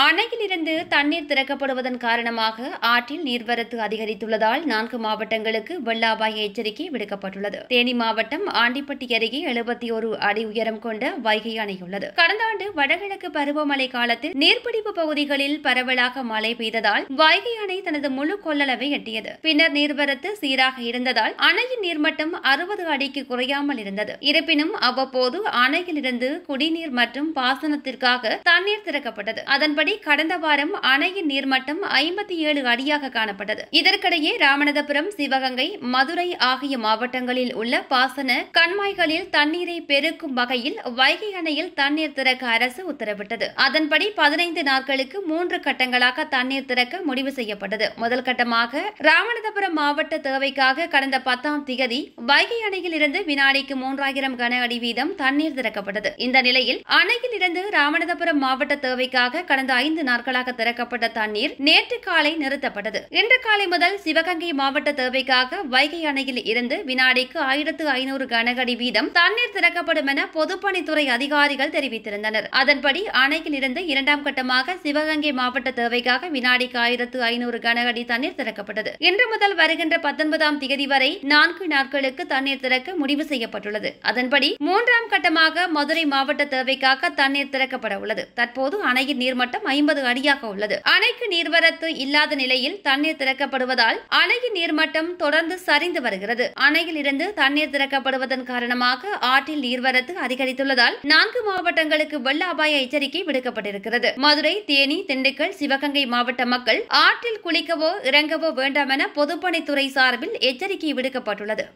அணையிலிருந்து தண்ணீர் திறக்கப்படுவதன் காரணமாக ஆற்றில் நீர்வரத்து அதிகரித்துள்ளதால் 4 மாவட்டங்களுக்கு வெள்ள அபாய எச்சரிக்கை விடுக்கப்பட்டுள்ளது. தேனி மாவட்டம் ஆண்டிப்பட்டி அருகே 71 அடி உயரம் கொண்ட வைகை அணை உள்ளது. கடந்த ஆண்டு வடகிழக்கு பருவமழை காலத்தில் நீர்பிடிப்பு பகுதிகளில் பரவலாக மழை பெய்ததால் வைகை அணை தனது முழு கொள்ளளவை எட்டியது. பின்னர் நீர்வரத்து சீராக இருந்ததால் அணையின் நீர்மட்டம் 60 அடிக்கு குறையாமல் இருந்தது. இருப்பினும் அவ்வப்போது அணையிலிருந்து குடிநீர் மற்றும் பாசனத்திற்காக தண்ணீர் திறக்கப்பட்டது. அதன்படி கடந்த வாரம் அணையின் நீர்மட்டம் 57 அடியாக காணப்பட்டது. இதற்கிடையே ராமநாதபுரம், சிவகங்கை, மதுரை ஆகிய மாவட்டங்களில் உள்ள பாசன கண்மாய்களில் தண்ணீரை பெருக்கும் வகையில் வைகை அணையில் தண்ணீர் திறக்க அரசு உத்தரவிட்டது. அதன்படி 15 நாட்களுக்கு 3 கட்டங்களாக தண்ணீர் திறக்க முடிவு செய்யப்பட்டது. முதல் கட்டமாக ராமநாதபுரம் மாவட்ட தேவைக்காக கடந்த 10ஆம் தேதி வைகை அணையில் இருந்து வினாடிக்கு 3000 கன அடி வீதம் தண்ணீர் திறக்கப்பட்டது. இந்த நிலையில் அணையில் இருந்து ராமநாதபுரம் மாவட்ட தேவைக்காக கடந்த 5 நாட்களாக திறக்கப்பட்ட தண்ணீர் நேற்று காலை நிறுத்தப்பட்டது. இன்று காலை முதல் சிவகங்கை மாவட்ட தேவைக்காக வைகை அணையில் இருந்து வினாடிக்கு 1500 கன அடி வீதம் தண்ணீர் திறக்கப்படும் என பொதுப்பணித்துறை அதிகாரிகள் தெரிவித்திருந்தனர். அதன்படி அணையில் இருந்து 2ஆம் கட்டமாக சிவகங்கை மாவட்ட தேவைக்காக வினாடிக்கு 1500 கன அடி தண்ணீர் திறக்கப்பட்டது. இன்று முதல் வருகின்ற 19ஆம் தேதி வரை 4 நாட்களுக்கு தண்ணீர் திறக்க முடிவு செய்யப்பட்டுள்ளது. அதன்படி 3ஆம் கட்டமாக மதுரை மாவட்ட தேவைக்காக தண்ணீர் திறக்கப்பட உள்ளது. தற்போது அணையின் நீர்மட்டம் 50 அடியாக உள்ளது. அணைக்கு நீர்வரத்து இல்லாத நிலையில் தண்ணீர் திறக்கப்படுவதால் அணையின் நீர்மட்டம் தொடர்ந்து சரிந்து வருகிறது. அணையில் இருந்து தண்ணீர் திறக்கப்படுவதன் காரணமாக ஆற்றில் நீர்வரத்து அதிகரித்துள்ளதால் 4 மாவட்டங்களுக்கு வெள்ள அபாய எச்சரிக்கை விடுக்கப்பட்டிருக்கிறது. மதுரை, தேனி, திண்டுக்கல், சிவகங்கை மாவட்ட மக்கள் ஆற்றில் குளிக்கவோ இறங்கவோ வேண்டாம் என பொதுப்பணித்துறை சார்பில் எச்சரிக்கை விடுக்கப்பட்டுள்ளது.